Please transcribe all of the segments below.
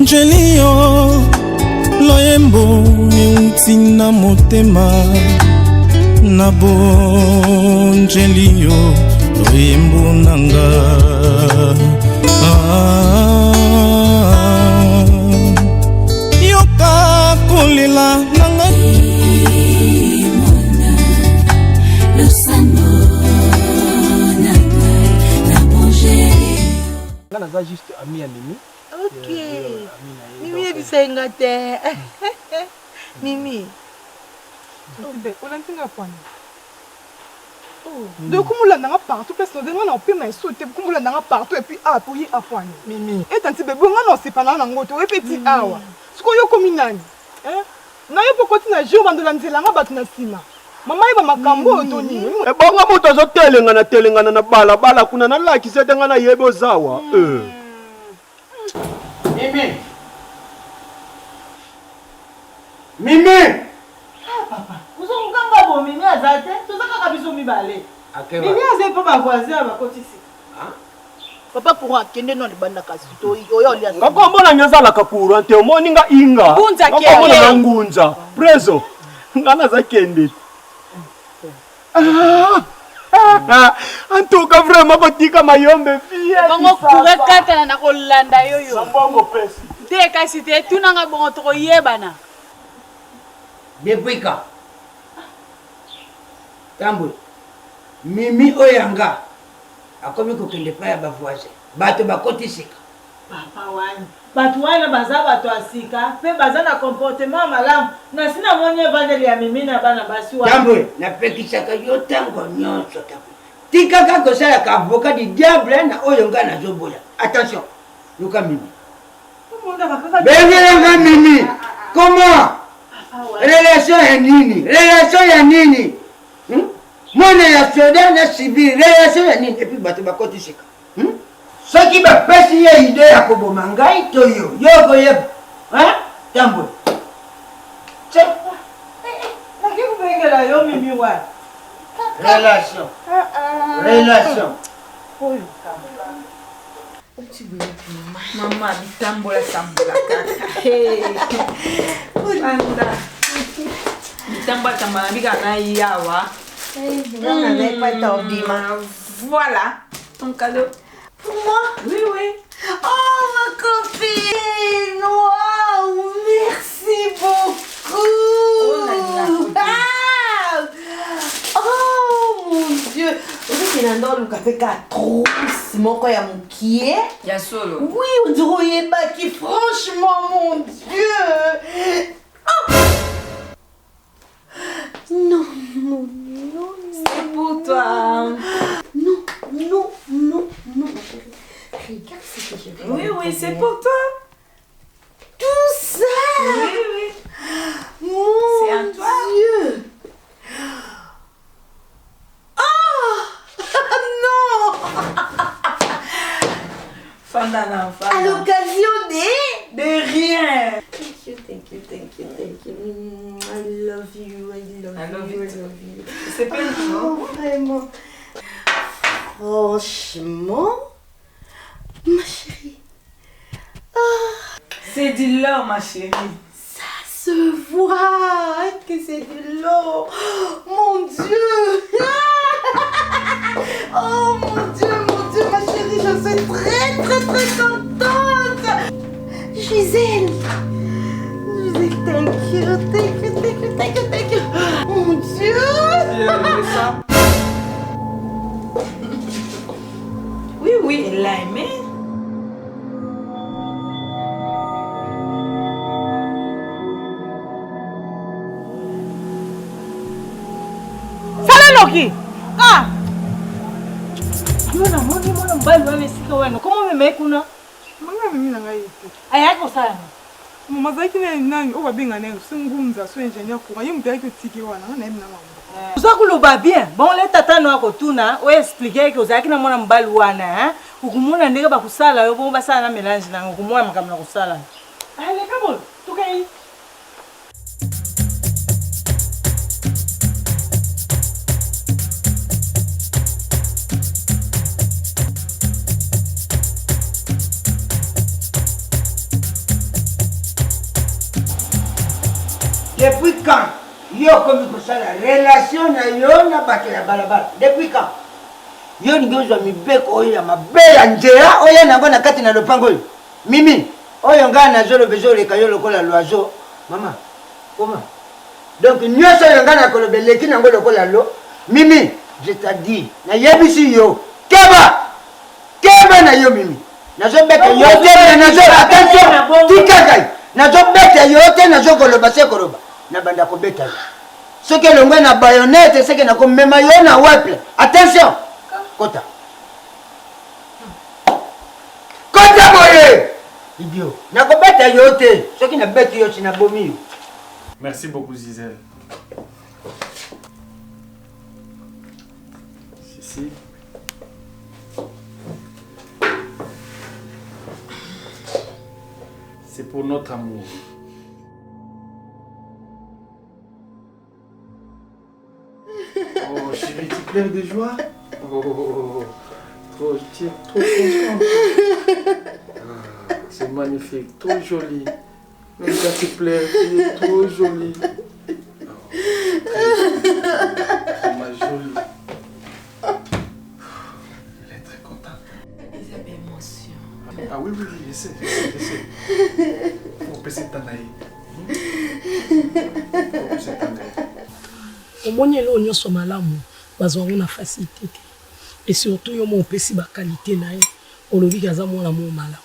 Jelio loyembo eutina motema nabo Jelio loyembo nanga yoka kolela nanga naza juste ami ya Mimi. Ok. Mimi ebisenga te. Mimi. Olantinga pwana. Donc kumulanda nga partout parce que nga na opema esote kumulanda nga partout et puis pour y apwana. Mimi. Et tanti bebe nga na osepana na ngoto repeti awa. Siko yo komi nani? Na yo pokoti na jour bandola nzela nga bato na sima. Mama iba makambo otoni. Bonga moto azotelengana na bala kuna na laki sete nga na yebe ozawa. Mimi. Mimi. Papa, uzonganga bo Mimi azate, tozaka kabiso mibale. Mimi azepa ba voisin ba kotisi. Papa pour akende non libanda kasi to oyo lia. Ngakombola nyazala kakuru ante omoni nga inga. Ngunza ke. Ngakombola ngunza. Prezo. Ngana za kende. Antuka vraiment kotika mayombe fia. Bongo kurekata na kolanda yoyo. Sambongo pesi. Te kasi te tunanga bongo to yebana. Bepwika. Tambo. Mimi oyanga. Akomi kokende pa ya bavoise. Bato bakotisika. Papa wani. Batu wana baza batu asika, pe baza na comportement malamu. Na sina mwenye vandeli ya Mimi na bana basi wani. Tambo, na pekisaka yo tango nyonso tabu. Tika kako sala ka avocat du diable na oyonga na zobola. Attention. Luka Mimi. Bengelenga Mimi. Comment? Relation ya nini? Relation ya nini? Mwana ya soda na civil. Relation ya nini? Et puis bato bakotisika. Soki ba pesi ye ide ya koboma ngai to yo. Yo ko yeb. Tambo. Check. Nakiku bengela yo Mimi wa. Relation. Relation. Mama bitambola sambola kaka. Anda. Bitambola tambala bika na yawa. Voilà ton cadeau. Pour moi? Oui, oui. Oh ma copine! Wow! Merci beaucoup! Oh mon Dieu! Vous savez qu'il y a un café qui a trop moko ya mukie. Ya solo. Oui, on dirait qui franchement mon Dieu! Oh! Non, non, non, c'est pour toi. Non, non, non, non, ma chérie. Regarde ce que je vais. Oui, oui, c'est pour toi. Tout ça! Oui, oui. Mon c'est à toi. Dieu! Fandana, à l'occasion de rien. Thank you, thank you, thank you, thank you. I love you, I love you, I love you. C'est pas oh, vraiment. Franchement, ma chérie. Ah, c'est du lait, ma chérie. ça se voit que c'est de l'eau. Mon Dieu. Oh mon Dieu, ma chérie, je suis très, très, très contente. Gisèle, thank you, thank you, thank you, thank you, thank you. Mon Dieu. Oui, oui, elle l'a aimé. Salanoki. Ah. Mwana mbali wame sika wano. Comment me mekuna? Manga Mimi na ngai ete. Ayako sana. Mama zaki na nani oba benga na sungumza so ingénieur ko ye mutu yake tiki wana na mna mama. Uzakuloba bien. Bon le tata no akotuna o expliquer que uzaki na mwana mbali wana, ukumuna ndenge bakusala yo bo basala na mélange na ukumuna makamla kusala. Allez, kabol. Tukai. Depuis quand yo comme kosala relation na yo na bato ya balabala? Depuis quand? Yo ngozwa mibeko oyo ya mabe ya nzela oyo nango na kati na lopango oyo. Mimi, oyo nga na zolo bezoleka yo lokola loiseau. Maman, comment? Donc nyonso yo nga na kolobeleki nango lokola lo. Mimi, je t'ai dit, na yebisi yo. Keba na yo Mimi. Nazo beta yo te nazo attention. Tikakai. Nazo beta yo te nazo koloba se koloba. Na banda ko beta. Ce que l'on na baïonnette, c'est que na ko mema yo na weple. Attention. Kota. Kota moye. Idiot. Na ko beta yo te. Ce qui na beta yo na bomi yo. Merci beaucoup Gisèle. Ici. C'est pour notre amour. Oh chérie, tu pleures de joie? Oh, tu es trop contente. Ah, c'est magnifique, trop joli. Même quand tu pleures, tu es trop jolie. Oh, c'est ma jolie. Elle est très contente. Isabelle, émotion. Ah oui, je sais. Faut baisser ta naïe. Faut baisser ta naïe. Omoni elo nyonso malamu bazwa na facilité et surtout yo mo pesi ba qualité na ye olobi kaza mwana mo malamu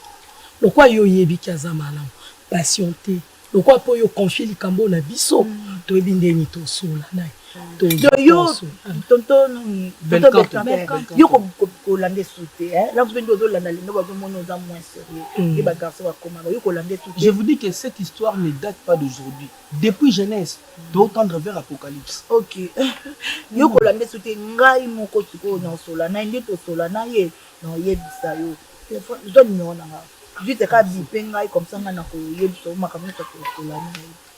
lokwa yo yebi kaza malamu patienté lokwa po yo confier likambo na biso to ebi ndeni to sola na yo tonton yo ko lande souté hein là vous venez de lande les no ba mo no za moins sérieux et ba garçon ba comment yo ko lande souté. Je vous dis que cette histoire ne date pas d'aujourd'hui. Depuis Genèse, de tendre vers Apocalypse. OK. Yo ko lande souté ngai moko tiko na sola na ndi to sola na ye no yebisa yo. Je donne non na. Juste ka bipe ngai comme ça na ko yebisa makambo to sola na.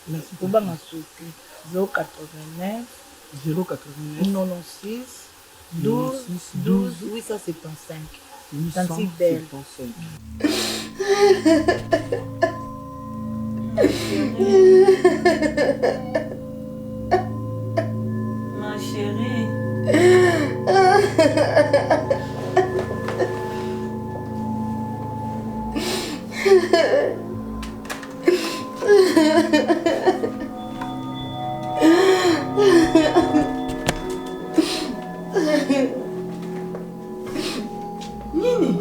Merci pour ba souté 089 086 12 12 875. Tanti belle. Ma chérie. Nini?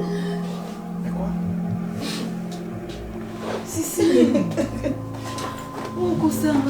Mais quoi? Si. On concerne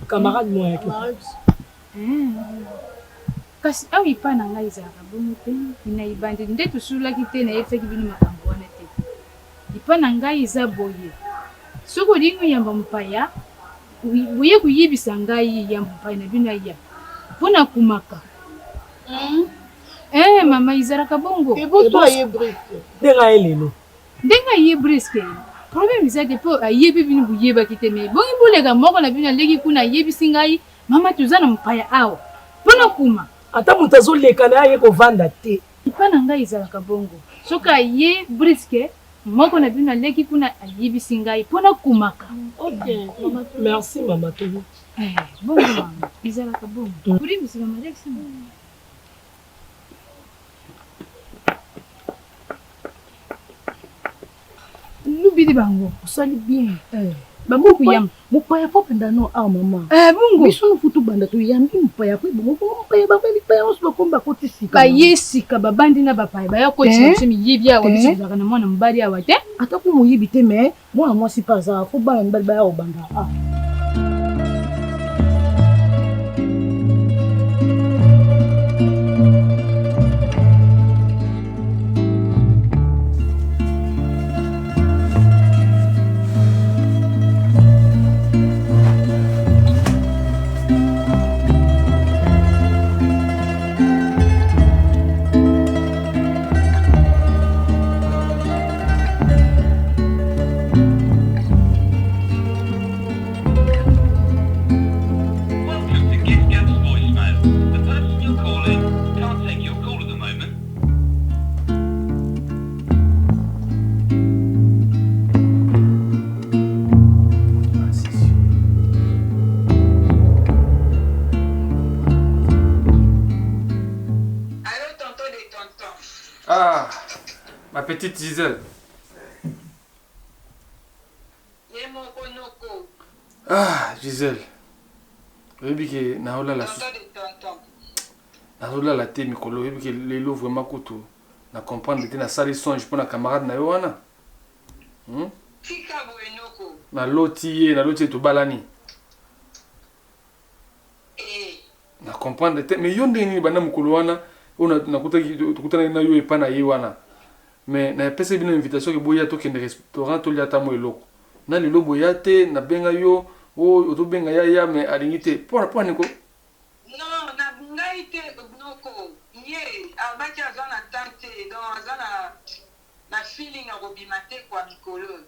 camarade moi kasi awi pa na ngai za bongo te ina ibande nde tusulaki te na yefeki bino makambo wana te ipa na ngai za boye soko dingo yamba mpaya uye kuyibisa ngai yamba mpaya na bino ya pona kumaka mama izaraka bongo et bon toi ye brique denga elelo denga ye briske problème izade po ayebi bino buyeba kiteme bongi bolega moko na bino legi kuna yebisi ngai mama tuzana mpaya awa pona kuma ata mutu azoleka na ye kovanda te ipa na ngai izalaka bongo soka ye briske moko na bino legi kuna ayebisi ngai pona kumaka. OK merci mama toyo bongo mama izalaka bongo kuri bisika majeksi Lubidi bango, usali bien. Bango kuyam. Mupaya po pendano a mama. Bungo. Biso no futu banda to yambi mupaya ko bongo mupaya ba mupaya oso komba ko tisika. Ba yesika babandi na bapaya ba yako chimi yibia wa biso zaka na mwana mbali ya wate. Atako muyibi te me, mwana mwasi paza ko bana mbali ba ya obanga. Ma petite Gisèle. Ah, Gisèle. Oyebi ke naola la te mikolo oyebi ke lelo vraiment kutu na comprendre te na sali songe pour na camarade na yo wana. Na loti to balani. Na comprendre te mais yo ndeni bana mukolo wana ona nakutana na yo epa na ye wana. Mais na pese bino invitation ke boya to kende restaurant to liata mo eloko. Na lelo boya te na benga yo o to benga ya mais alingi te. Pour niko. Non, na ngai te noko. Ye, abaki azana tante donc azana na feeling a robimate kwa mikolo.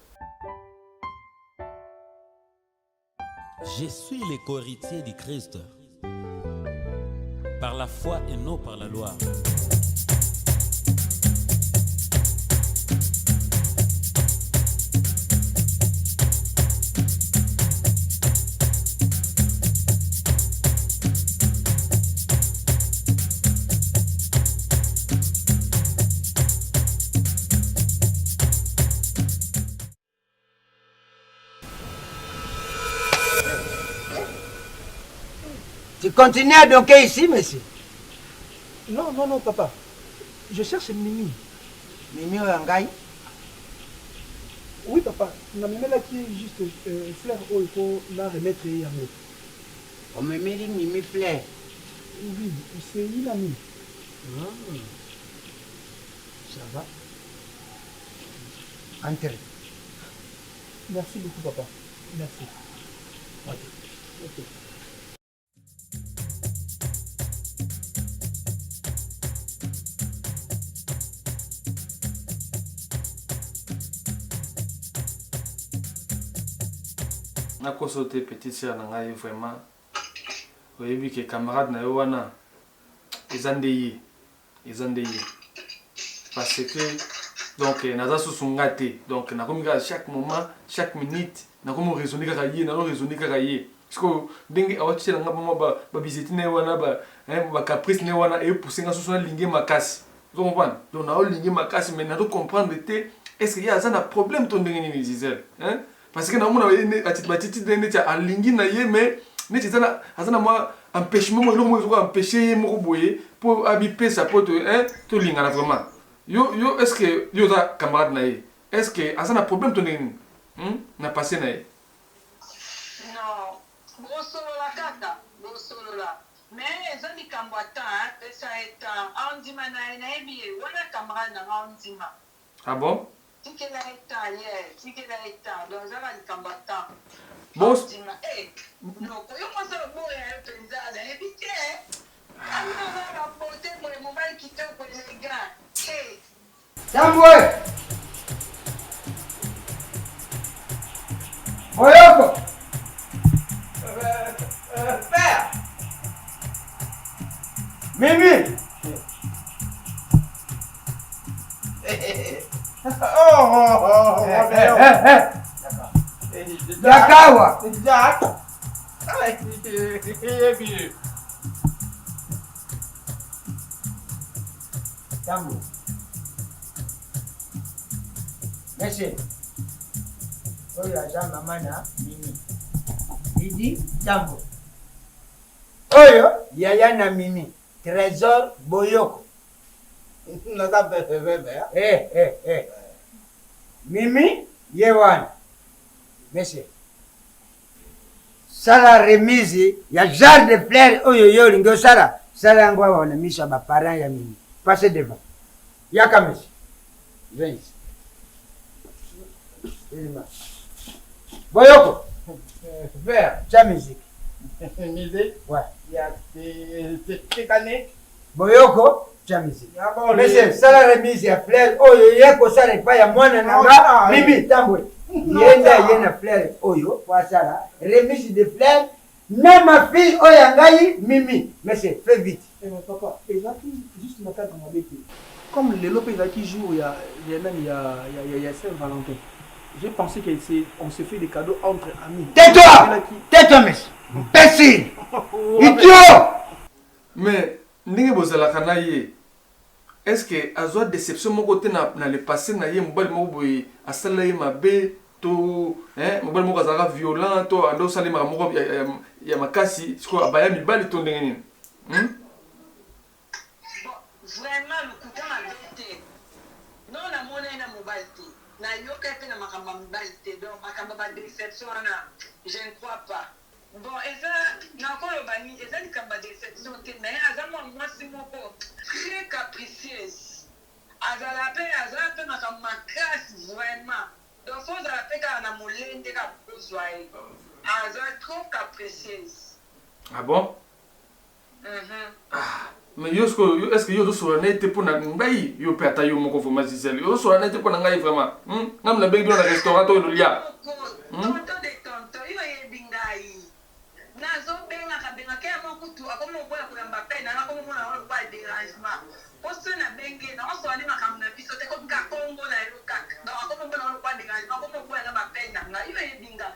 Je suis le co-héritier du Christ, par la foi et non par la loi. Tu continues à donker ici, monsieur? Non, non, non, papa. Je cherche Mimi. Mimi Oyangai? Oui, papa. Na Mimi là qui est juste fleur il faut la remettre yango. On me met Mimi fleur. Oui, c'est une amie. Ça va? Entrez. Merci beaucoup, papa. Merci. Ok. Ok. Na kosote petite sœur na ngai vraiment. Oyebi ke camarade na yo wana ezandeye. Parce que donc naza susungate donc na komika chaque moment, chaque minute na komo raisonner kaka ye, na raisonner kaka ye. Parce que ndenge awati na ngaba ba visite na wana ba caprice na wana e pousser nga susuna linge makasi. Vous comprenez? Donc na o linge makasi mais na to comprendre te est-ce qu'il y a un problème ton ndenge ni Gisèle, hein? Parce que na mona batiti dende tia alingi na ye mais ne tizana azana moi empêchement mo lo mo ko empêcher mo ko boye pour habiter sa pote hein to lingana vraiment. Yo est-ce que yo za camarade na ye? Est-ce que azana problème ton ndenge na passé na ye? Non, brosolo la kaka, brosolo la. Mais ezali kambata hein, ça est andima na ebi wana camarade na andima. Ah bon? Tikela eta, tikela eta, donc ça va le combattant. Bon, non, yo moi ça bon ya penzana, éviter. Ah non, la porter pour le moment qui te pour les gars. Eh. Tambwe. Oyoko. Père. Mimi. Dakawa. Tambo. Monsieur. Oyo ajamba mana Mimi. Didi Tambo. Oyo yaya na Mimi. Trésor Boyoko. Mimi Yewan. Monsieur. Sala remise ya jar de fleurs oyo yo lingo sala. Sala ngwa wana misha ba parents ya Mimi. Passez devant. Yaka monsieur. Viens ici. Boyoko. Vert. Ta musique. Musique? Ouais. Il y a des années. Boyoko. Monsieur, ça la remise ya fleur oyo yeko sala pa ya mwana nanga Mimi Tambwe. Yenda fleur oyo kwa sala remise de fleur na ma fille oyangai Mimi. Monsieur, fais vite. Eh ben papa, juste ma carte dans ma bête. Comme les lopes qui jouent il y a Saint-Valentin. J'ai pensé qu'on se fait des cadeaux entre amis. Tais-toi! Tais-toi, monsieur. Imbécile! Idiot! Mais ndenge bozala kana ye est-ce que azwa déception moko te na le passé na ye mobali moko boye asala ye mabe to mobali moko azalaka violent to ando osala ye makambo moko ya makasi sikoyo abaya mibali to ndenge nini? Vraiment lokuta mabe te non namona ye na mobali te nayoka mpe na makambo ya mibali te donc makambo ya badéception wana je ne crois pas. Bon, eza nakoloba nini eza likambo ya déception te mais aza mwa mwasi moko très capricieuse azala mpe makambo makasi vraiment donc fo ozala mpe kaka na molende kaka kozwa ye aza trop capricieuse. Ah bon? Mais est-ce que yo ozosola na ye te mpo na ngai yo mpe ata yo moko vraimen Gisèle ozosola na ye te mpo na ngai vraiment ngam na bengi bino na restaurant to elolia tonto de tonto yo yebi ngai nazobengaka ya mokutu akomi oboya koyamba pe nanga komomona oloba dérangement poso na benge na osola nde makambo na biso te komika kongo na yo kaka donc akomomona oloba dérangement akomi oboya na bape na nga yo yebi nga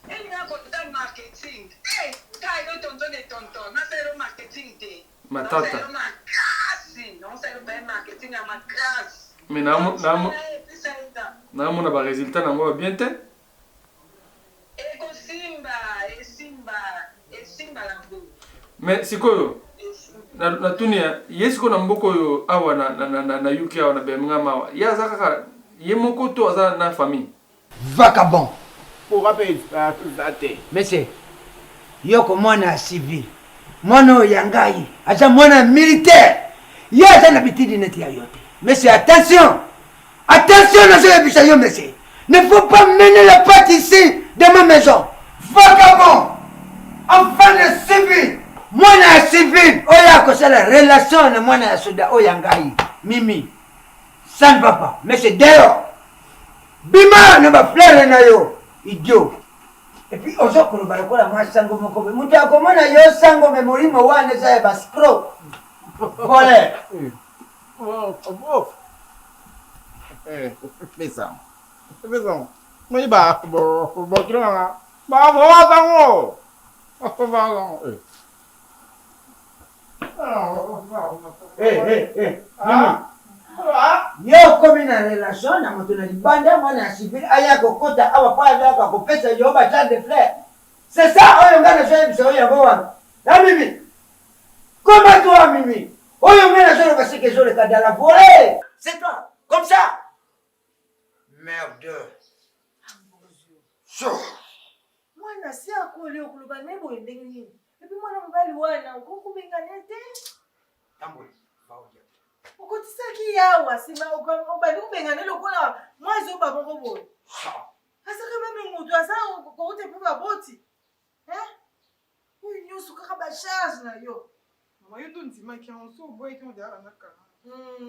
elinga kota marketing kai yo tonto de tonto nasalelo marketing te matata mais naamona baresultat nango babien te mais sikoyo natuni ye sikoyo na mboka oyo awa na yuki awa na Birmingham awa ye aza kaka ye moko to aza na famille vagabond pourquoi te monsieur yoko mwana ya civil mwana oyo ya ngai aza mwana militaire ye aza na bitidi neti ya yo te monsieur attention nazoyebisa yo monsieur ne faut pas mener la patte ici de ma maison vagabond enfant de civil mwana ya civil oyo akosala relation na mwana ya soda oyo ya ngai mimi ça ne va pas monsieur dehors bima na baflere na yo idiot. Et puis ozokoloba lokola mwa sango moko be mutu akomona yo sango me molimo wana eza ya baskro kole pesa moi kilo nga ba sango yo komi na relation na moto na libanda mwana ya civil aya kokota awa po azaka kopesa yo bachar de fleur c'est ça oyo nga nazoyebisa oyo yango wana na mimi koma toi mimi oyo nga nazoloba seke ezoleka dans la volée c'est toi comme ça merde mwana si akoli okoloba naye boye ndenge nini epi mwana mobali wana okokubengana te okotisaki yawa nsima obandi kubengana lokola mwasi oyo baboko boye asaka meme moto aza kokute mpe baboti oyo nyonso kaka bacharge na yo mama yo tondimaki yango so oboyeki modeyaka nakanga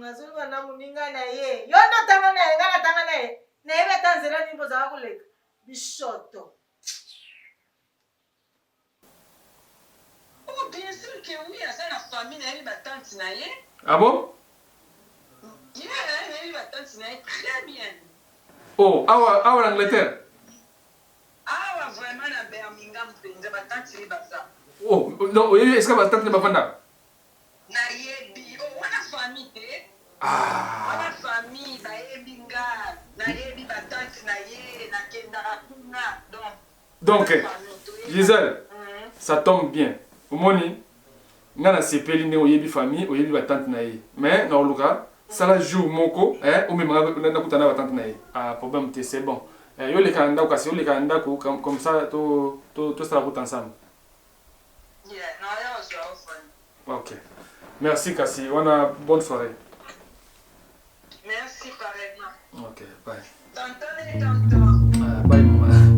azoloba na moninga na ye yo ndo tanga na ye nga natanga na ye nayebi ata nzela nini bozala koleka bishoto. Oh, bien sûr que oui, ça la famille n'a eu ma tante naïe. Ah bon? Oui, elle a eu ma tante naïe très bien. Oh, ah en Angleterre? Ah, vraiment, la Birmingham, ma tante c'est ça. Oh, non, est-ce que ma tante n'est pas fanda? Naïe, oh, on a famille, ah. On a famille, naïe, binga, naïe, ma tante naïe, na kendara kunga, donc, Gisèle, ça tombe bien. Omoni, ngana sepeli ne oyebi famille, oyebi ba tante na ye. Mais na oluka, sala jour moko, ou même na kutana ba tante na ye. Ah, problème c'est bon. Yo le kanda ou kasi yo le kanda ko comme ça to sera route ensemble. Yeah, no, yeah, sure. OK. Merci Kassi, on a bonne soirée. Merci pareillement. OK, bye. Tantôt. Bye maman.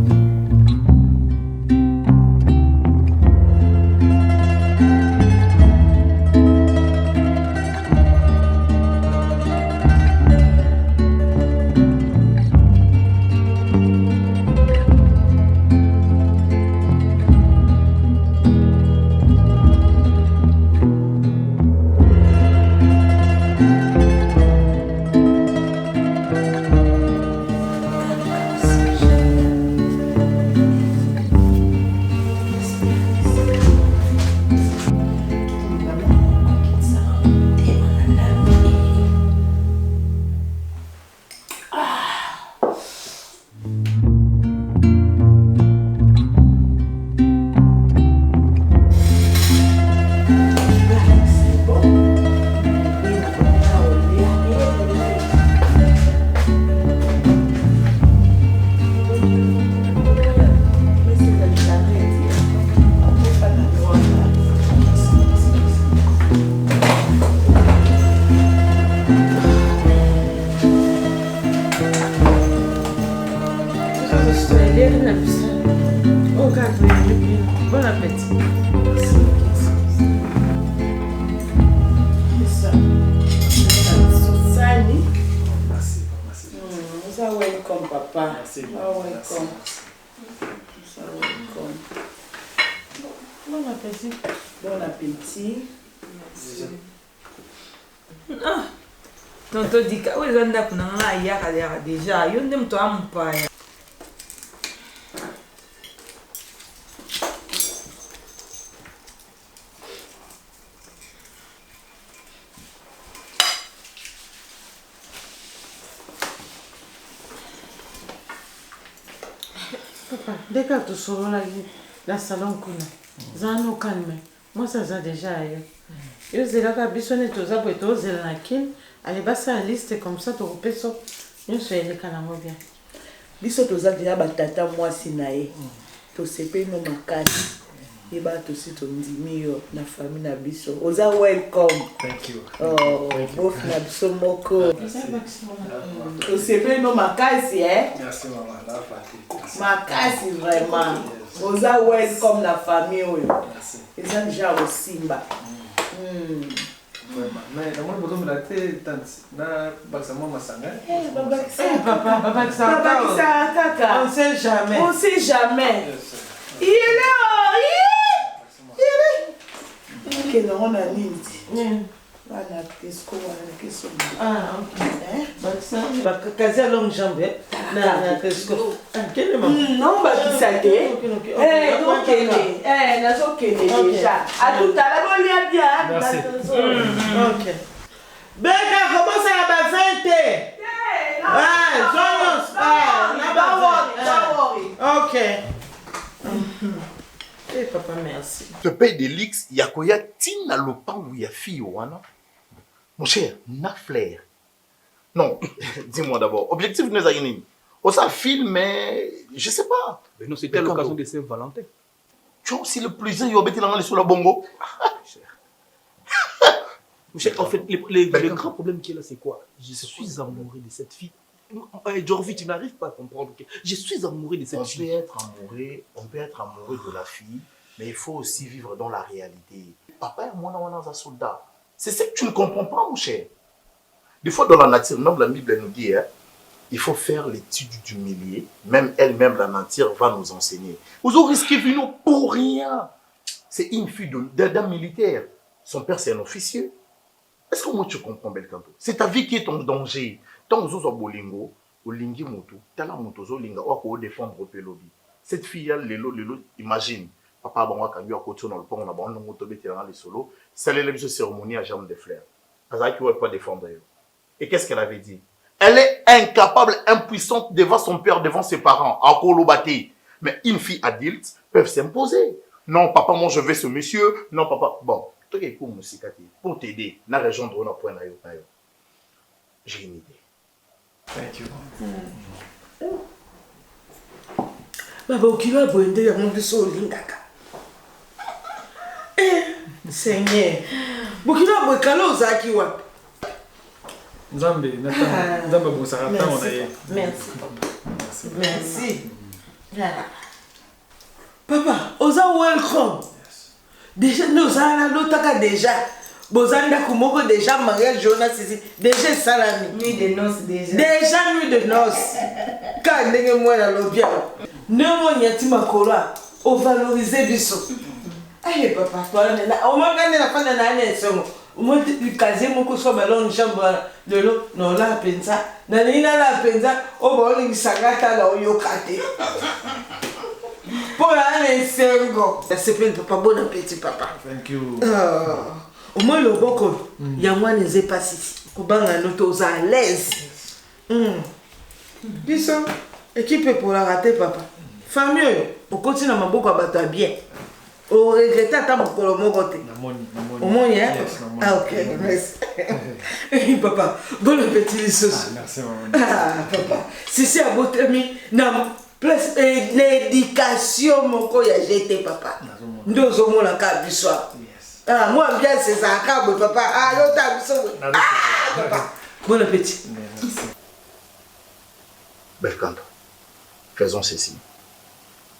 Bon appétit. Welcome, papa. Merci. Welcome. Welcome. Bon appétit. Bon appétit. Ah, tonton Dika, où est-ce que tu as déjà? Il y a un peu de Papa, dès que tu sors la salon, Zano calme. Moi, ça a déjà ailleurs. Et vous avez bisonné tous les pour tous les laquines. Allez, passer la liste comme ça, tu repères ça. Nous sommes les canards bien. Biso toza déjà batata mwasi na ye. Tosepe no makasi. Yeba tosi tondimi yo na famille na biso. Oza welcome. Thank you. Oh, bof na biso moko. Tosepe no makasi Merci maman, la fatigue. Makasi vraiment. Oza welcome na famille oyo. Merci. Eza déjà au Simba. Vraiment. Mais dans mon besoin de la tête, na bakisama masanga. Papa, kaka. On sait jamais. On sait jamais. Il est là. Il est là. On a nini. Wana kesko wana keso. Ah, ok. Bakakazi longue jambe. Na kesko. Quel est non, bakisa te. Donc nazo kene déjà. À tout à l'heure on lui a bien. Merci. Ok. Beka, comment ça va 20? Ok. Eh papa, merci. Te paye des lix, yakoya tina lopangu ya fille wana. Mon cher, na flair. Non, dis-moi d'abord, objectif nous a gagné. On s'en filme, mais je sais pas. Mais non, c'était l'occasion de Saint-Valentin. Tu as aussi le plaisir de mettre dans sur la bongo. Mon cher, en fait, le grand problème qui est là, c'est quoi? Je suis amoureux de cette fille. Jorvi, tu n'arrives pas à comprendre que je suis amoureux de cette fille. On peut être amoureux de la fille, mais il faut aussi vivre dans la réalité. Papa et moi, on est un soldat. C'est ça que tu ne comprends pas, mon cher. Des fois, dans la nature, même la Bible nous dit, il faut faire l'étude du milieu. Même elle-même, la nature, va nous enseigner. Vous aurez risqué vino pour rien. C'est une fille d'un militaire. Son père, c'est un officier. Est-ce que moi, tu comprends, Belcanto? C'est ta vie qui est en danger. Tant que vous avez bolingo, au lingi moto, tala moto zo linga, ou à défendre au pelobi. Cette fille, lelo, imagine, papa banwa kangi à côté dans le pont, on a bon on moto bêté dans les solos, ça l'élève de cérémonie à jambe de fleurs. Parce qu'il ne pas défendre. Et qu'est-ce qu'elle avait dit? Elle est incapable, impuissante devant son père, devant ses parents, à Kolobati. Mais une fille adulte peuvent s'imposer. Non, papa, moi je veux ce monsieur. Non, papa, bon, pour t'aider, na région de Rona point j'ai une idée. Thank you. Baba okila boende ya mundu so lingaka. Seigneur. Bokila bokala ozaki wapi? Nzambe, Nzambe bosarata on a. Merci. Merci. Papa, oza welcome. Déjà nous allons l'otaka déjà. Bozanda kumoko déjà mariage Jonas ici. Déjà salami. Nuit de noces déjà. Déjà nuit de noces. Quand ndenge moi la lobia. Nemo nyati makola. O valoriser biso. Eh papa, o mangane na fana na ane songo. O mo kaze moko so balon chamba lelo no la pensa. Na nina la pensa o ba oli sangata la oyokate. Pour aller sengo. Ça s'appelle papa, bon appétit papa. Thank you. Au moins le boko, il y a moins de passis. Kobanga noto à l'aise. Biso, équipe pour la rater papa. Famille, au continue ma boko abata bien. Au regretter à ta mokolo mokote. Au moins hein? Ah ok, merci. Papa, bon appétit les sauces. Merci maman. Ah papa, si c'est à votre ami, non. Plus l'éducation moko ya jeté papa. Ndozo mona ka biswa. Ah moi bien c'est ça ka papa. Ah l'autre biso. Papa. Bon appétit. Belcanto. faisons ceci.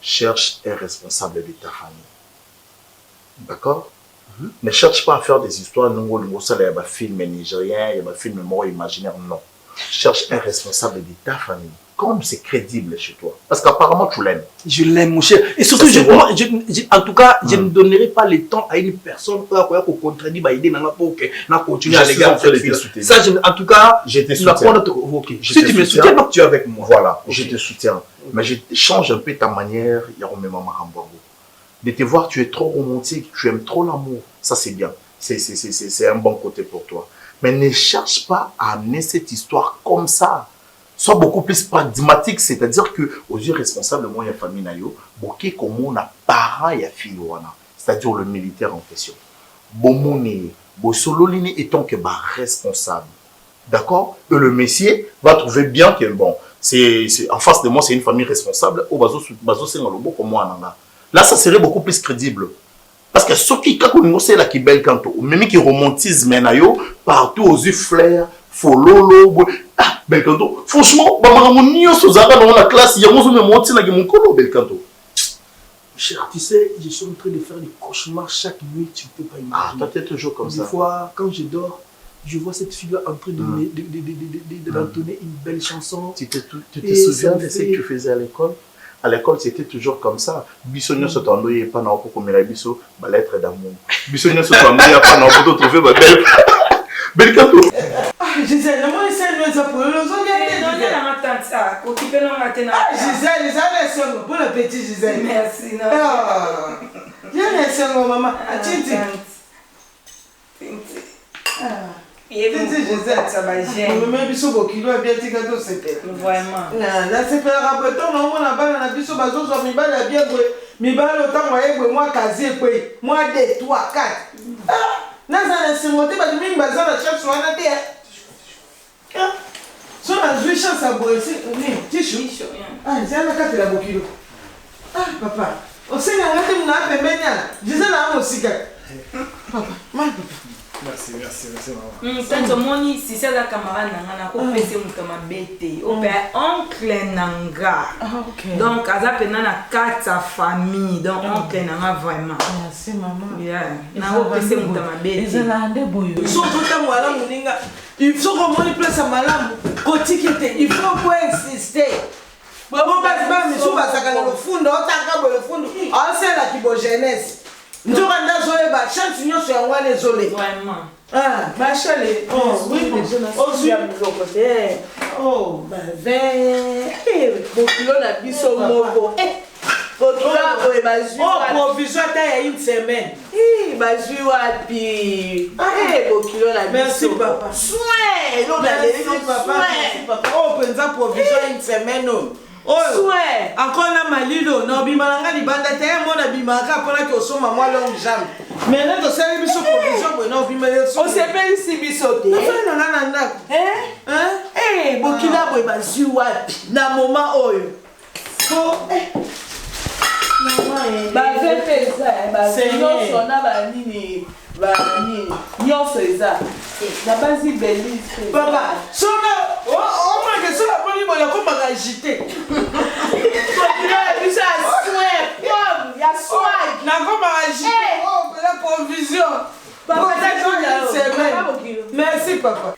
Cherche un responsable de ta famille. D'accord? Ne cherche pas à faire des histoires, il y a des films nigériens, il y a des films imaginaires, non. Cherche un responsable de ta famille. Comme c'est crédible chez toi. Parce qu'apparemment, tu l'aimes. Je l'aime, mon cher. Et surtout, en tout cas, je ne donnerai pas le temps à une personne pour contredire, pour continuer à les garder. Ça, en tout cas, je te soutiens. Si tu me soutiens, donc tu es avec moi. Voilà, je te soutiens. Mais je change un peu ta manière, de te voir, tu es trop romantique, tu aimes trop l'amour. Ça, c'est bien. C'est un bon côté pour toi. Mais ne cherche pas à amener cette histoire comme ça. Sois beaucoup plus pragmatique, c'est-à-dire que aux yeux responsables, moi, il y a famille nayo, boké comme on a parent et fille c'est-à-dire le militaire en question. Bomone, bosololini étant que responsable. D'accord? Et le messier va trouver bien que bon, c'est en face de moi, c'est une famille responsable. Au bazo c'est un lobo comme moi. Là, ça serait beaucoup plus crédible. Parce que ceux qui c'est là qui belle canto, même qui romantisme nayo partout aux yeux flair, fololo. Ah, Belcanto. Franchement, dans la classe, il y a mon colo, Belcanto. Cher, tu sais, je suis en train de faire des cauchemars chaque nuit, tu ne peux pas imaginer. Ah, toi, tu es toujours comme ça. Des fois, quand je dors, je vois cette fille-là en train d'entonner une belle chanson. Tu te souviens de ce que tu faisais à l'école? À l'école, c'était toujours comme ça. Bissonio se tendait pas dans le comme biso, ma lettre d'amour. Bissonio se tendait pas dans le trouver ma belle. Belcanto. Gisèle, moi, c'est ça pour le Gisèle, bon appétit, Gisèle. Merci. Viens, maman. Tinti. Et vous, ça va gêner. Même si vous kilo bien tika to c'était. Vraiment. Là c'est pas rapportant non on a pas na biso bazo so mi ba la bien boy. Mi ba le temps moi casier boy. Moi 2 3 4. Ah, na ça c'est monter ba mi baza la chef so na te. So na jouer chance à boy c'est tissu. Ah, c'est na 4 la bokilo. Ah, papa. O se na ngate mna pembenya. Jisa na mo sika. Papa, papa. Merci, maman. Tant moni si c'est la camarade nanga ko pese mutama bete. O pe oncle nanga. Donc aza pena na quatre sa famille. Donc oncle nanga vraiment. Merci maman. Yeah. Na ko pese mutama bete. Ezala ande boyo. So tota mwala muninga. Il faut qu'on moni place malamu. Kotikete, il faut pas insister. Bon bas mi so basaka na fundo, otaka bo le fundo. On sait la kibo jeunesse. Ndoranda zoé ba chance nyonso ya ngwana ezole. Vraiment. Ah, ma chale. Oh, oui, oh, suis à mon côté. Oh, bah, Bokilo na biso moko. Bokilo e bazui. Oh, provisoire ta ya une semaine. Bazui wapi. Bokilo na biso. Merci papa. Soin. Merci papa. Oh, penza provisoire une semaine. Oh, encore na malilo na bimalanga libanda te mona bimaka pona ki osoma mwa long jambe. Maintenant to sali biso provision bo na bimele so. On s'appelle si biso te. Na na ndako. Bokila bo bazui wapi na moment oyo. Ba fait pesa ba nyonso na ba nini nyonso eza na basi Belize. Papa, sona oh ma que sona poni bo la koma ga agité. Bisa swag, ya swag. Na koma agité. Oh, la provision. Papa, merci papa.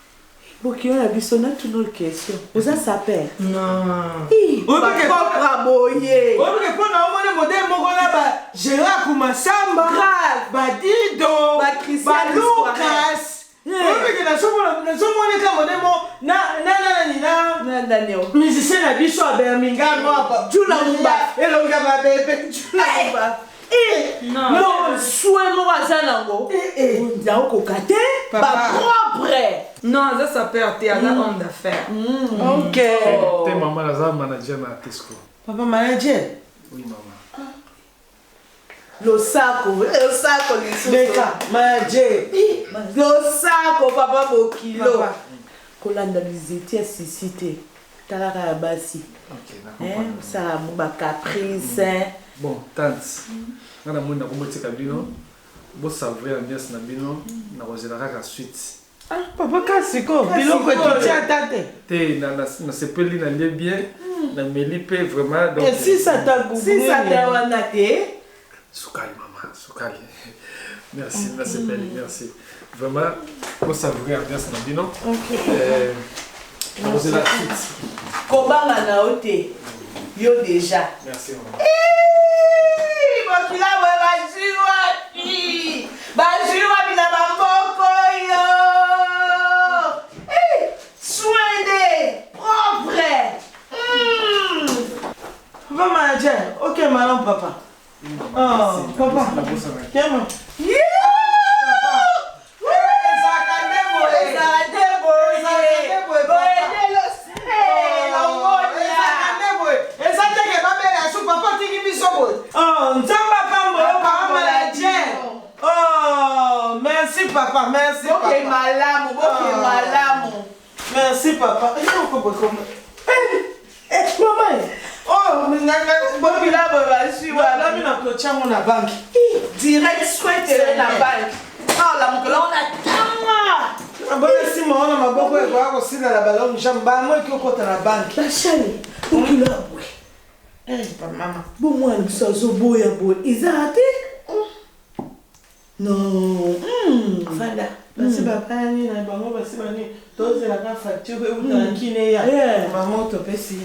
Bokilo na biso na tuno question. Oza saper. Non. Papa boye. Oke pona omone modèle moko na ba Gérard Kumasamba. Ba Dido. Ba Lucas. Oke na somone ka modèle mo na Daniel. Musicien na biso a Birmingham mo. Jula Mumba. Elonga ba bébé Jula Mumba. Non, souhait mo azanango. Nzao kokate ba propre. Non, ça peut être un homme d'affaires. OK. T'es maman la manager na Tesco. Papa manager? Oui maman. Lo saco Beka manager. Lo saco papa Bokilo. Kolanda bizeti ya sisite. Talaka ya basi. OK, d'accord. Ça ba caprice. Bon, tante. Ngana mona ko motika bino. Bo savourer ambiance na bino na kozela kaka suite. Ah, papa Kasiko, biloko tu tiens tante. Te na sepeli na lie bien. Na melipe vraiment donc. Et si ça t'a goûté. Si ça t'a wanaté. Soukali maman, soukali. Merci, merci belle, merci. Vraiment, pour savourer ambiance na bino. OK. Vous êtes la suite. Kobanga na oté. Yo déjà. Merci maman. Bokila we bajiwa. Bajiwa bina bamboko yo. Soigné, propre. Va manger. OK, madame papa. Oh, papa. Tiens-moi. Oh, merci papa, merci papa. Ok, malamu, ok, malamu. Merci papa. Maman. Oh, Bobby là, je là, mina clôture mon banque. Direct souhaité la banque. Ah, la mon on a tama. Bon, si moi on a beaucoup de voir aussi dans la ballon, j'aime pas moi qui au côté la banque. La chaîne. Bobby là, oui. Eh, maman. Bon moi le sozo boya boy. Izate. Non. Fanda. Basi papa ni na bango basi bani. Toze la ka facture ou tankine ya. Maman to pesi.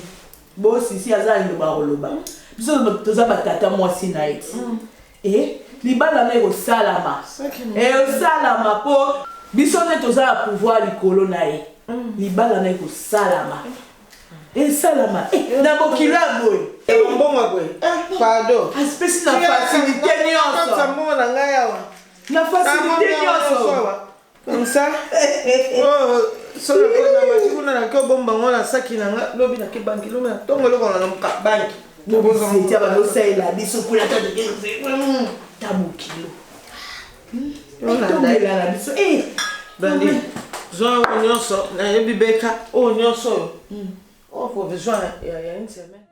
Boss ici aza loba loba. Biso toza batata mwasi na eti. Eh, libala na eko salama. Eh, salama po biso ne toza pouvoir likolo na ye. Libala na eko salama. Eh, salama. Na bokila boy. Mbongo boy. Pardon. Espèce na facilité nyonso. Comme ça mona ngaya wa. Na facilité nyonso. Comme ça. Oh, so na kona majikuna na ko bomba ngona saki na lobi na ke banki lobi na tongo loko na mka banki. Bobo c'est ya ba no say la biso kula ta de tabu kilo. On la biso bandi. Zo nyonso na yebi beka o nyonso. Oh, faut besoin il y a une semaine.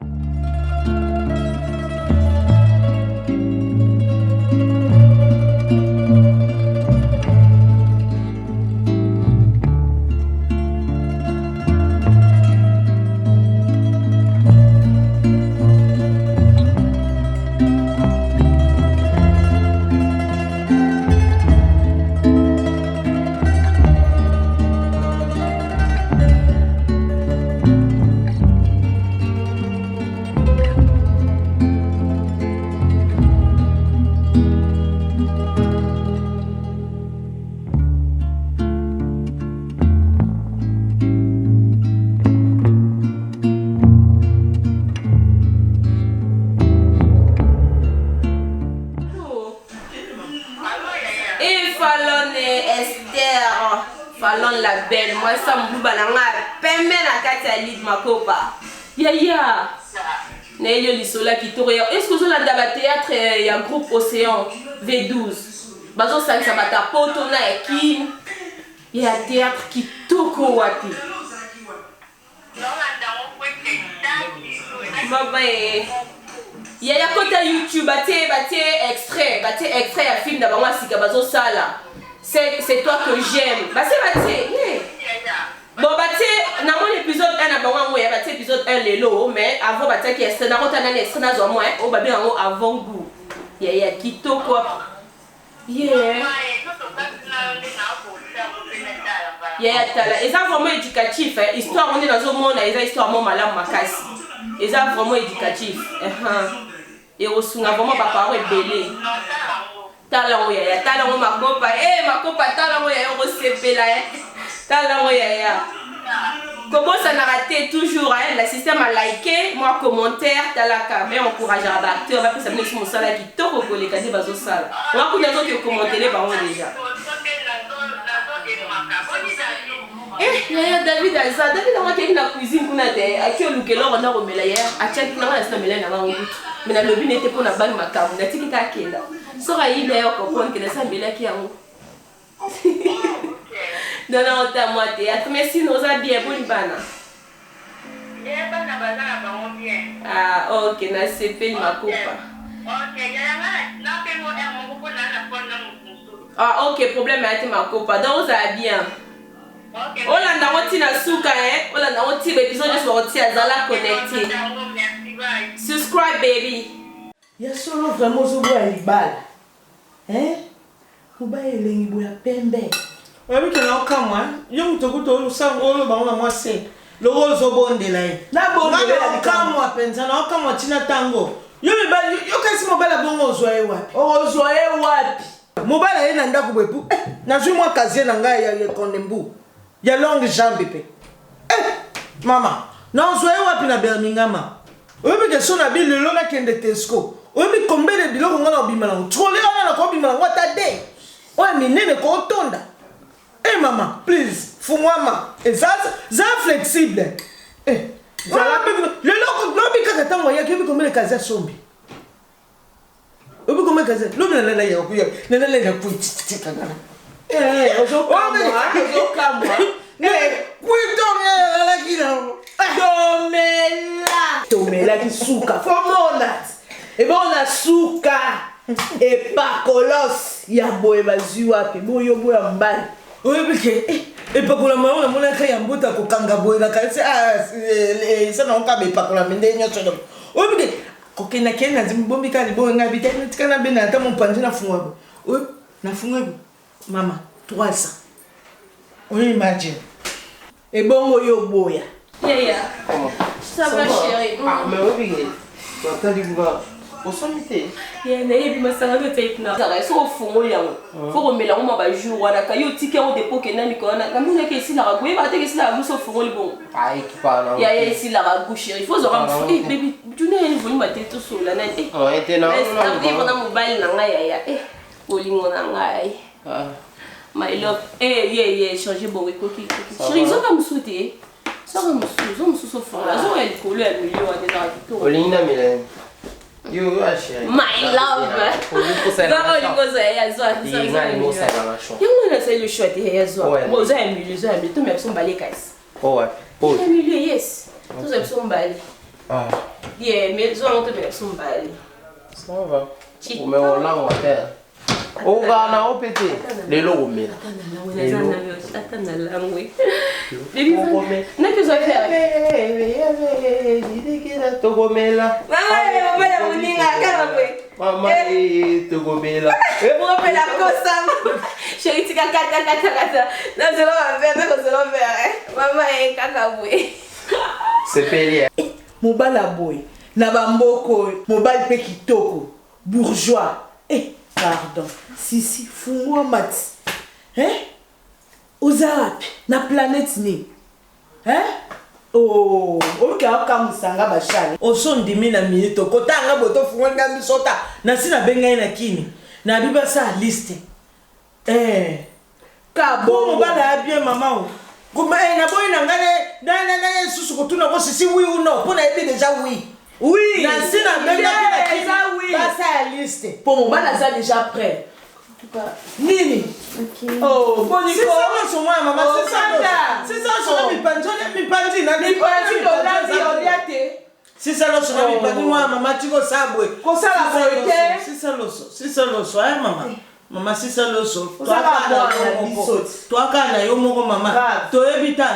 La belle, moi ça me bouba na nga pembe na kati ya lit makopa. Yaya. Na yo lisola kitoko. Est-ce que vous avez dans théâtre il y a groupe Océan V12. Bazo ça bata poto na ekim. Il y a théâtre kitoko wati. Baba Yaya côté YouTube baté extrait ya film da bango sika bazo sala. C'est toi que j'aime. Bah c'est bon na mon épisode 1 na bango ya batie épisode 1 lelo mais avant batie qui est na rota na extrait na zo moi o babi yango avant goût. Ya kitoko. Tala. Et ça vraiment éducatif histoire on est dans un monde et ça histoire mon malam makasi. Et ça vraiment éducatif. Et au sunga vraiment ba parole belé. Talango yaya, talango makopa, makopa talango yaya on sepela talango yaya. Comment ça n'a raté toujours le système a liké, moi commentaire, talaka, mais encourage à l'acteur, va plus s'amener sur mon salaire qui toko ko les cadets bazo sala. On va connaître d'autres qui commenter les parents déjà. Yaya David Alza, David on a quelqu'un na cuisine kuna te, akio lukelo on a remela hier, a tchaki na na mela na ngango. Mais la lobby n'était pas na bang makamu, na tiki ta kenda. Sora il est au comprendre que ça mbela ki yango. Non non ta moi théâtre mais si nous a bien bonne bana. Ah OK na CP ma coupa. Ah OK problème a été ma coupa. Donc ça bien. olanda ngoti na suka olanda ngoti l'épisode juste ngoti azala connecté. Subscribe baby. Ya solo vraiment zo boya libala. Kuba elengi boya pembe. Oyebi ke na okamwa yo mutokuto olusango olo bango na mwase logo zobondela ye na bondela na okamwa penza na okamwa tina tango yo kasi mobala bongo ozwa ye wapi mobala ye na ndako bwepu nazwi mwa kazie na ngai ya kondembu ya longue jambe pe mama na ozwa ye wapi na Birmingham oyebi ke so na bilelo nakende Tesco oyebi kombele biloko nga na obima nango trole wana na kobima nango ata de oyo minene kootonda. Hey maman, please, fous-moi ça flexible. Eh, le lobi kaka tango ya kebi komele kaza sombi. Obi komele kaza, lobi na ya kuya, na ya kuiti kaka. Ozo kamwa. Kuito la kina. Tomela ki suka. Fomona. E bona suka. E pa kolos ya boye baziwa pe boyo boya mbali. Oui, et pas pour la maman, on a créé un bout à Kokangabo, la casse, ça n'a pas pour la mine, oui, mais Kokena Ken a dit Bombika, les boys habitaient, tu can bien à mon pantin à fond. Oui, na fond, maman, 300. Oui, imagine. Et bon, yo boya. Yeah. Ça va, chérie. Ah, mais oui, tu as dit que au sommet. Yeah, naïe, mais ça va te faire na. Ça reste au fond, faut remettre la maman jour wana kayo ticket au dépôt que nani kona kamuna ke si la ragoué ba te ke si la gousse au fond le bon. Ai qui parle. Ya ici la ragou chérie, faut zora baby, tu n'es une volume tête tout sur la nette. Oh, était non. Mais pendant mobile na ngai ya bolingo na ngai. My love. Yeah, changer bon coquille. Chérie, zo comme souhaiter. Ça comme sous au fond. La zo elle colle à milieu à des articles. Olina Milan. You are chérie. My love. Zara uligoza ya zwa. Yango na le short ya zwa. Bo za milieu to me so mbale kasi. Oh ouais. Oh. Milieu yes. To za so mbale. Ah. Yeah, mais zo on to me so mbale. Ça va. O meu lá o hotel. O gana o pete. Lelo o mena. Attends la langue. Baby, n'a que ça faire. Togomela. Maman, ya uninga karabwe. Mama togomela. Pour rappeler la cosa. Chérie, tu kata. Na zelo va ko zelo faire. Maman e kakabwe. C'est périlleux. Mobala boy. Na bamboko, mobile pe kitoko. Bourgeois. Pardon. Si, fous-moi mat. Ozapi, na planète ni. Oh, ok, okamusanga bashale. Oso ndimi na minito, kotanga boto funga misota. Na sina benga na kini. Na biba sa liste. Kabo mo bala bien maman. Kuma na boy na ngale, na susu kotuna ko sisi oui ou non. Pona ebi déjà oui. Oui. Na sina benga na kini. Oui. Ba sa liste. Pour mon bala ça déjà prêt. Nini? Okay. Oh, bon c'est ça non sur moi maman, c'est ça sur mi pandi na mi pandi c'est ça non sur mi pandi moi maman tu go sabwe. Ko sala boyete. C'est ça loso hein maman. Maman c'est ça loso. Toi kana yo moko maman. To ebita.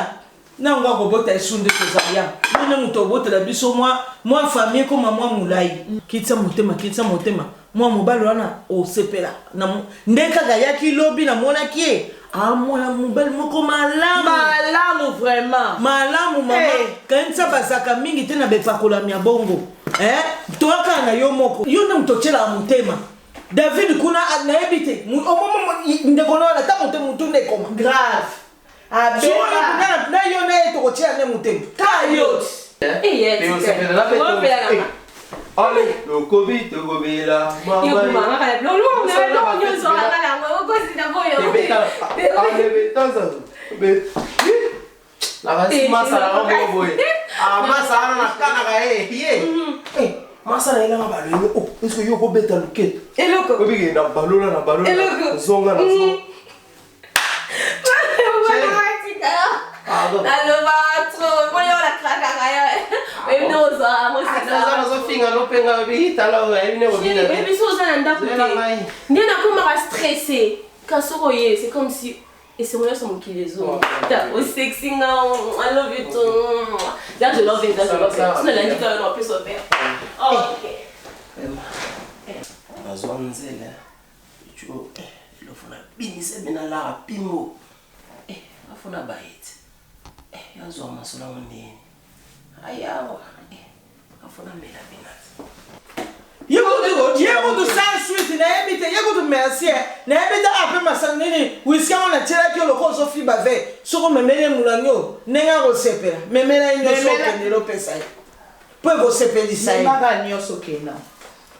Na nga go bota esunde ko zalia. Nene muto bota la biso moi famille comme moi mulai. Kitsa motema. Moi mobile wana o sepela na ndeka ga yaki lobi na mona kie mwana mobile moko malamu vraiment malamu mama kanisa basaka mingi tena bepakola mya bongo toaka na yo moko yo na mtochela mutema David kuna na ebite ndeko na ta mutu ndeko grave abela na yo na to kochela ne mutema kayo Allez, le Covid, le Gobela, maman, c'est comme si Et c'est moi qui les autres. T'as au sexy now, I love you too. Là je love it, là je love it. Sinon lundi t'as un peu sauvé. Oh ok. Azwanzela. Tu le fona binise bina la pingo. Afuna baiti. Yazwa masola ngondeni. Ayawa. Afuna mela binati. Yego sans suite na ebite yego merci na ebite après masanini whisky on a tira ki loko so fi bave soko memele mulanyo nenga go sepela memela nyo so kenelo pesa po go sepelisa yi Mama nyo so kena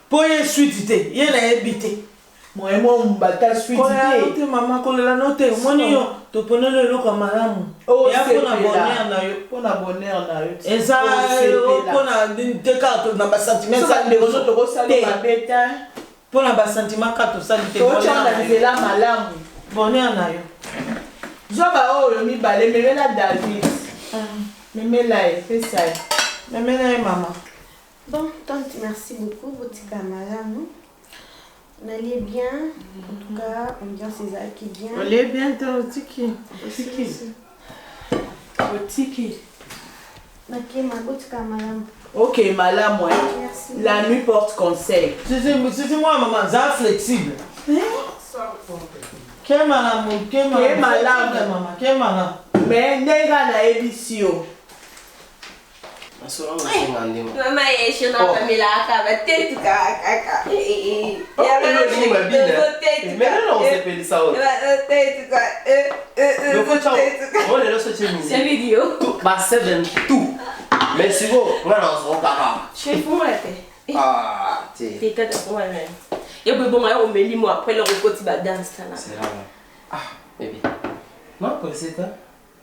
po ye suite te ye na ebite moi mbata suite te mama kolela note moni yo to ponelo loko malamu ya pona bonheur na yo pona bonheur na yo eza pona te carte na ba sentiment ça de zo to ko sala mabeta pona ba sentiment carte sali te to changa nzela malamu bonheur na yo zoba oyo mibale memela David memela pesa memela maman. Bon, tante, merci beaucoup, votre camarade. On allait bien, en tout cas, ambiance César qui est bien. On allait bien, toi, Tiki. Tiki. Ok, ma votre camarade. Ok, madame, moi. La nuit porte conseil. C'est moi, maman, ça flexible. Quel madame, maman, quel madame. Mais nega na édition. Mama yesho na Pamela akaba tetu kaka. C'est vidéo. Ba 7 tout. Mais si vous, moi non, on va. Chef moi te. Ah, t'es tata pour moi même. Et puis bon, on me lit moi après le recoti ba dance là. C'est là. Ah, baby. Non, quoi c'est ça?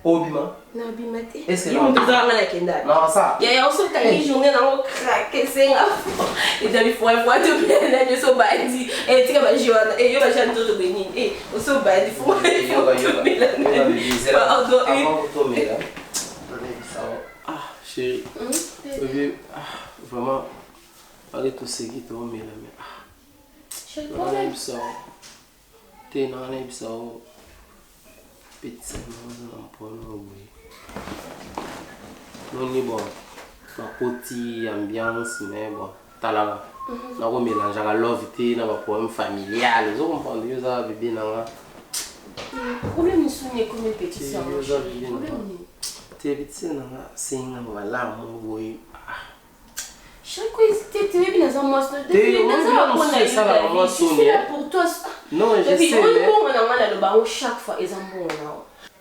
Obima. Non, bimate. Est-ce que on te donne la kenda? Non, ça. Il y a aussi une journée dans le crack, c'est un et dans le foie de plein là, je suis bandi. Et tu vas jouer et je vais chanter tout béni. Et on se bandi faut ah, chérie. Bébé, vraiment allez tout ce qui tombe là mais chérie, problème ça. T'es dans les ça. Petit non ni bon ma petite ambiance mais bon talala na ko mélange à love té na ba problème familial vous comprenez ça bébé na problème souné comme petit ça t'es petit na singa wala mo boy chaque fois tu es bien dans un monstre je suis là pour toi non je sais chaque fois ils en bon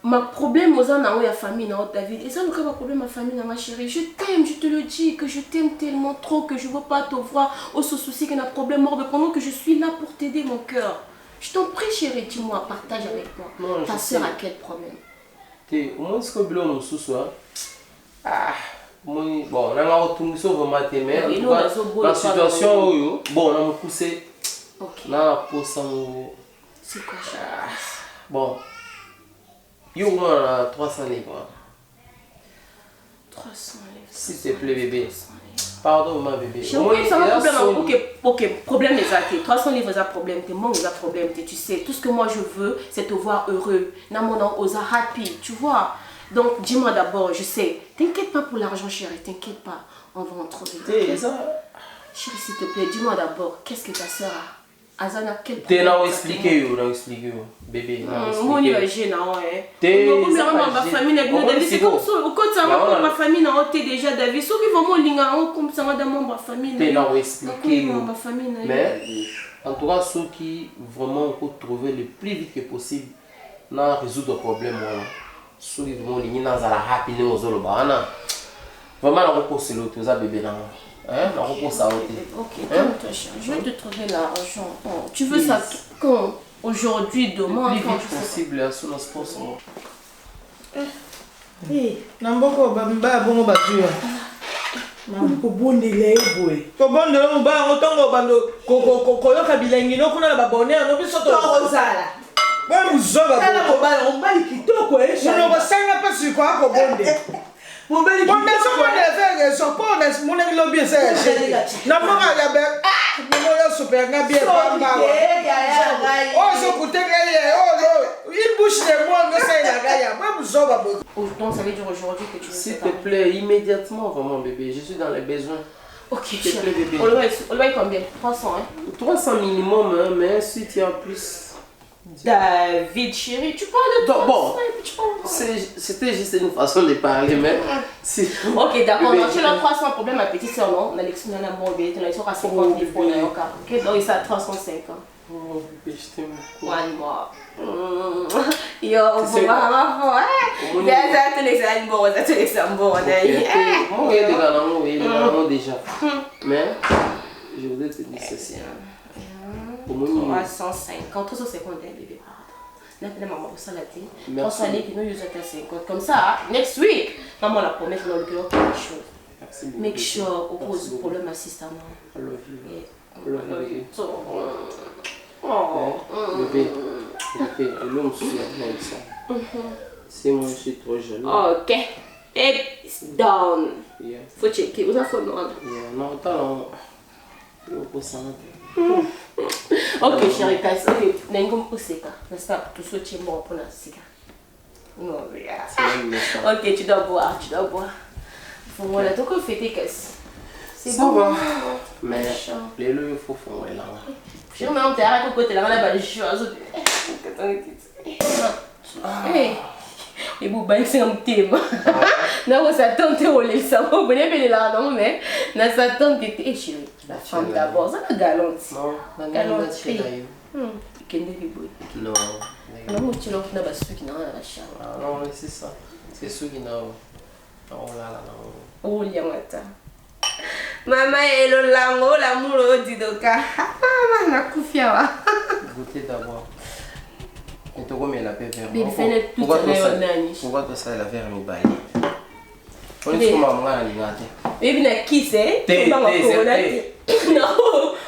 ma problème aux gens la famille dans David et ça nous ma problème ma famille dans ma chérie je t'aime je te le dis que je t'aime tellement trop que je veux pas te voir au souci qu'il y a un problème mort mais pendant que je suis là pour t'aider mon cœur je t'en prie chérie dis-moi partage avec moi non, ta soeur a quel problème t'es au moins ce que blanc nous ce soir ah moi bon on a retourné sur vraiment tes mères la situation bon on a poussé là pour ça c'est quoi bon yo moi 300 livres 300 livres s'il te plaît bébé pardon ma bébé je vois ça va problème ok problème les athées 300 livres ça problème t'es mon ça problème tu sais tout ce que moi je veux c'est te voir heureux na mon nom osa happy tu vois donc dis-moi d'abord je sais t'inquiète pas pour l'argent chérie t'inquiète pas on va en trouver chérie s'il te plaît dis-moi d'abord qu'est-ce que ta sœur a Azana quel t'es là où expliquer bébé mon imagine t'es ma famille c'est comme ça au côté ma famille n'a été déjà David ceux qui vont linga comme ça dans ma famille t'es là où expliquer mais en tout cas ceux qui vraiment pour trouver le plus vite que possible na résoudre le problème voilà ceux qui vont linga dans la happy nous zolo bana vraiment la repose l'autre ça bébé là hein la repose ça ok toi je vais te trouver l'argent tu veux ça quand aujourd'hui demain le plus vite possible à son sponsor namboko bamba bongo batuya kobondela boye kobondela mobala ngotongo bando koyoka bilengi nokuna na babonere no biso tokozala muzoba mobala mobali kitoko monokosanga mpe siko akobonde bouche de moi, mais c'est la gaïa. Moi, vous avez Donc, ça veut dire aujourd'hui que tu veux. S'il te plaît, immédiatement, vraiment, bébé. Je suis dans les besoins. Ok, s'il te plaît, bébé. On le va combien? 300, hein? 300 minimum, hein, mais si tu as plus. David, chérie, tu parles de 300 bon, et puis tu parles. c'était juste une façon de parler, mais. Si... Ok, d'accord. Bébé, Donc, tu as 300 problèmes à petite soeur, non? On a l'excellent amour, bébé. Tu as l'excellent à 50 000 pour le cas. Ok, donc il est à 350. Oh, bébé, je t'aime beaucoup. One more. Yo, maman, ouais. Ça te l'excellent bon, ça te l'excellent bon. Moi, il y a déjà. Mais, je voudrais te dire ceci. 350, 350 bébé. N'appelle maman pour ça la thé. 300 qui nous use à 50. Comme ça, next week, maman la promet qu'on a le quelque chose. Make sure au cause du problème assistant. I love you. I love you. Bébé, l'homme c'est moi, je suis trop jaloux. Ok. It's done. Yeah. Faut checker. Vous avez fait non? Non, talent. Ok, chérie, ok, n'engom useka. N'est-ce pas? Tout ce qui est bon pour la cigarette. Non, regarde. Ok, tu dois boire, tu dois boire. Voilà, donc on fait tes caisses. C'est bon. Mais les lots, il faut faire là. Je me monte à côté là, on a pas de choses. Hey. Et vous baillez c'est un thème. Non, ça tente au lait, ça va vous venez là non mais na ça tente et chérie. La femme d'abord, ça la galante. Non, la galante. Non. Non, tu l'as fait parce que non la chambre. Non, c'est ça. C'est ce qui n'a. Oh là là. Oh liamata. Mama elo lango la mulo didoka. Mama nakufia wa. Goûtez d'abord. Et tu remets la paix vers moi. Pourquoi tu sais la verre mi baille? On est sur maman à l'ingate. Baby na kiss eh? Non,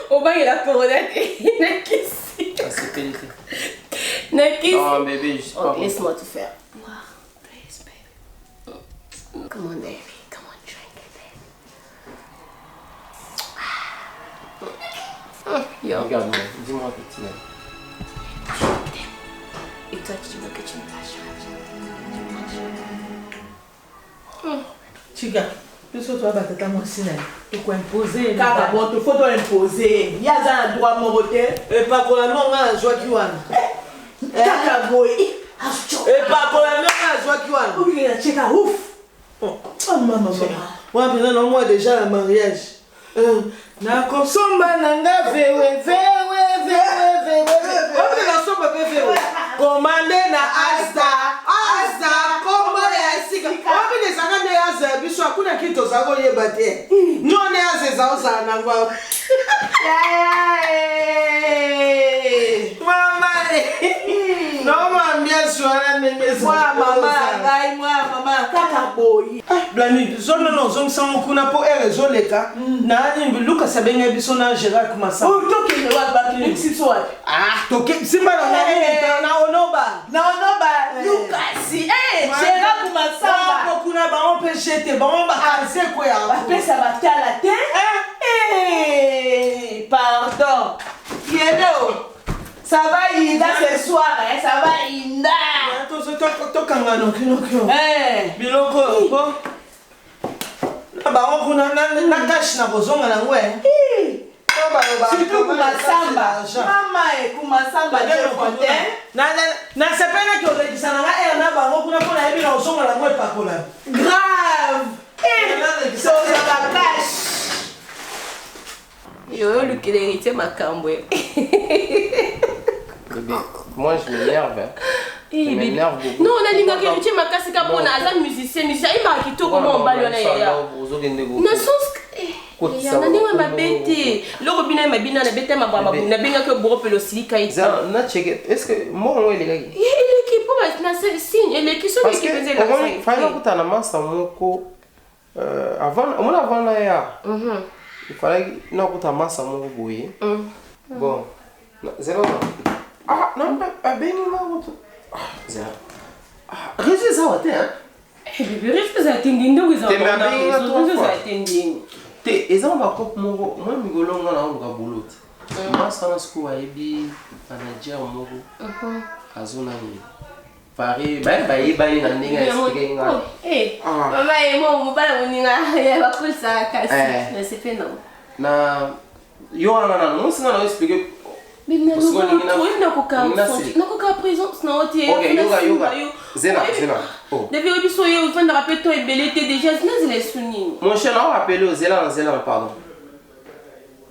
on va y la coronate. Na kiss. C'est qualité. Na kiss. Oh bébé, je sais pas. Laisse-moi tout faire. Please baby. Come on baby, come on drink it. Yo. Regarde-moi, dis-moi petit. Et toi, tu veux que tu me lâches? Chica, puisque toi, tu as mon cinéma, tu peux imposer. Car bon, il faut imposer. Il y a un droit à mon côté. Et pas pour la main, un joie qui wane. Kakaboy. Et pas pour la main, un joie qui wane. Oui, Chica, ouf. Oh, maman. Moi, maintenant, moi, déjà, le mariage. Na kosomba nanga vewe. Wapi nasomba vewe? Komande na Azda kombo ya sika. Wapi nesanga ne Azda biso hakuna kitu zako yeba te. Nyone Azza uza na ngwa. Mama. Non mwambia swala nemeza. Mama kaka boy. Blani zone no zone sango kuna po erezoleka. Na ni Lucas abenga biso na Gerard Kumasa. Oh toki ne wa ba clinic si so. Toki simba na onoba. Lucas Gerard Kumasa. Ba kuna ba on peut jeter ba on ba kaze ko ya. Ba pesa ba tala te. Pardon. Yelo. Ça va Inda ce soir, ça va Inda. Tokangano kinokyo. Biloko ko. Ba on kuna na cash na bozonga na ngwe. Surtout kumasamba. Mama kumasamba de fontaine. Na sepena ki orekisa na na ba on kuna pona yebi na ozonga na ngwe pakola. Grave. So za la cash. Yo, le qui héritier ma camboué. Bébé, moi je m'énerve. Je m'énerve beaucoup. Non, on a dit que héritier ma casse c'est pour un musicien, il m'a quitté comment on va lui aller. Non, sans il y a ma bête. Le robinet m'a bien la bête ma baba, n'a bien que gros pelo silica et ça. Na check. Est-ce que moi on est les gars? Il est qui pour na signe, il est qui sont les qui faisaient la scène. Fallait que tu na massa moko avant on avant là ya. Il fallait que nous avons massa moko boye. Bon. Zéro. Ah non, pas bien non. Zéro. Résultat ça va hein? Eh bébé, résultat ça attending vous en. Résultat ça attending. Te eza ba kop moko, moi migolonga na ngo boloti. Massa na sku wa ebi na Nigeria moko. Azona ni. Paris, bye, nandinga expliquer nga. Maman et moi, on va la cool ça casse. Mais c'est fait non. Na yo ana non c'est na expliquer. Mais non, na présence na hôtel. OK, yoga. Zena. Oh. Depuis au biso yo vendre rappeler toi et belleté déjà, c'est les sounis. Mon cher, on rappelle Zena, pardon.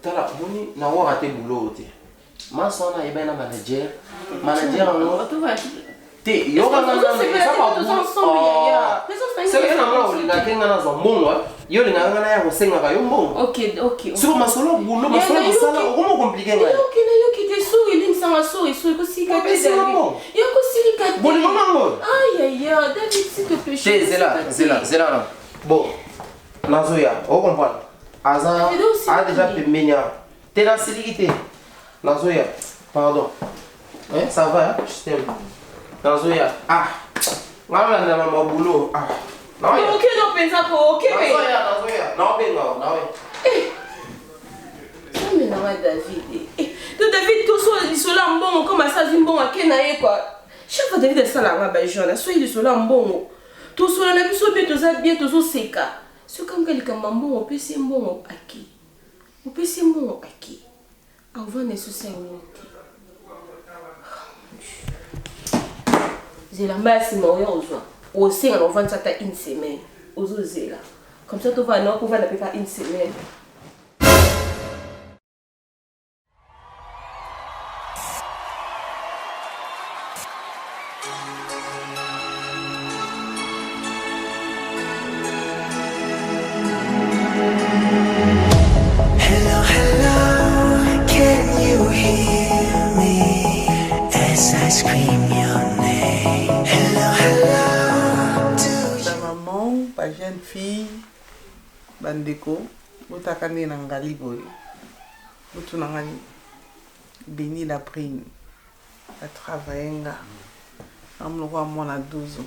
Tala, boni na wa raté boulot té. Ma sona e ben manager non. Te yo kana na ça pas ensemble ya. C'est que na moi oli na kenga na zo mbongo. Yo li na ngana ya kosenga ka yo mbongo. OK. Sur masolo boulot masolo sala comment compliqué nga. Yo ki te sou ili sama sou ko si ka te. Yo ko si ka te. Bon maman. Aïe David s'il te plaît. Zela. Bon. Nazoya, on comprend. Aza a déjà pemenya. T'es dans sécurité. Nazoya, pardon. Ça va, je t'aime. Nazoya, Maman na mama boulot. Non, OK, non pensa ko, OK. Nazoya. Non. Ça me na David. David tout ça il sola mbongo comme ça zimbongo akena ye quoi. Chaque fois David ça la ba jona, so il sola mbongo. Tout sola na biso beto za bien tout so seka. So comme quelqu'un mbongo pesi mbongo aki. Opesi mbongo aki. Avant ne so sengo. Zela mbasi moyo ozwa. O senga no vendre ça ta une semaine. Ozo zela. Comme ça tu vas non pour vendre pas une semaine. Jeune fille bandeko botakane na ngali boy botu na ngani Béni la prime a travaillé nga amloko mona 12 ans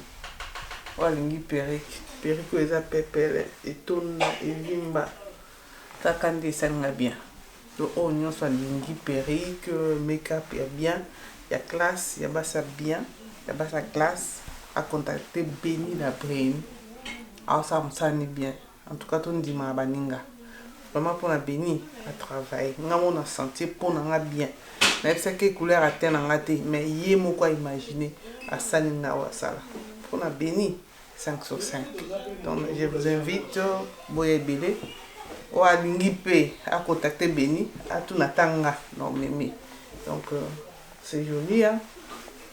walingi periko eza pepele etonda evimba takande sanga bien to onyo so lingi perike make-up ya bien ya classe ya basa bien ya basa classe a contacter Béni la prime. Ah, ça me sent bien. En tout cas, tout le monde baninga. Vraiment pour la Béni à travailler. Nga mon santé pour nga bien. Mais c'est que couleur à terre nga té. Mais yé mo quoi imaginer à saninga wa sala. Pour la Béni 5 sur 5. Donc je vous invite boye belé ou à lingipe à contacter Béni à tout natanga non mémé. Donc c'est joli hein.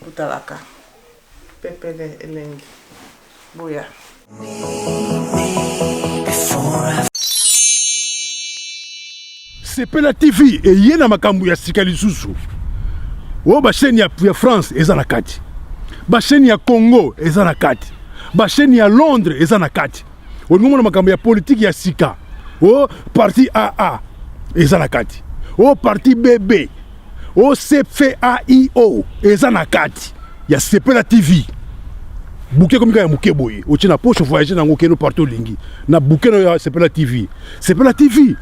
Tout à la carte. Pepele elengi. Boya. Sepela TV et yena makambu ya sika lisusu. O ba chaîne ya France eza na kati. Ba chaîne ya Congo eza na kati. Ba chaîne ya Londres eza na kati. O ngomona makambu ya politique ya sika. O parti AA eza na kati. O parti BB. O CFAIO eza na kati. Ya Sepela TV. Bouquet comme ya muke boye. O tina poche voyager na ngokeno partout lingi. Na bouquet no ya Sepela TV. Sepela TV.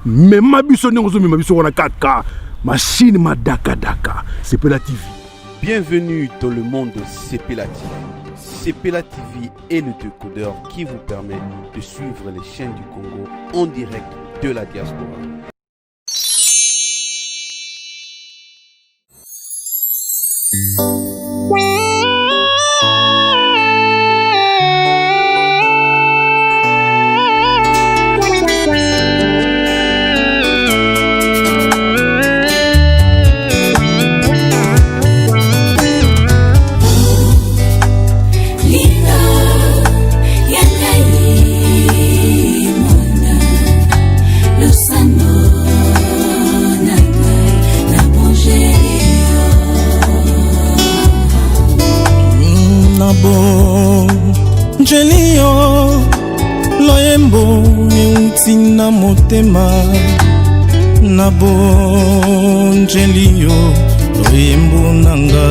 Mais ma biso n'engozo mais ma biso on a 4K machine ma daka Sepela TV. Bienvenue dans le monde de Sepela TV. Sepela TV est le décodeur qui vous permet de suivre les chaînes du Congo en direct de la diaspora. Jelio loyembo miutina motema nabo Jelio loyembo nanga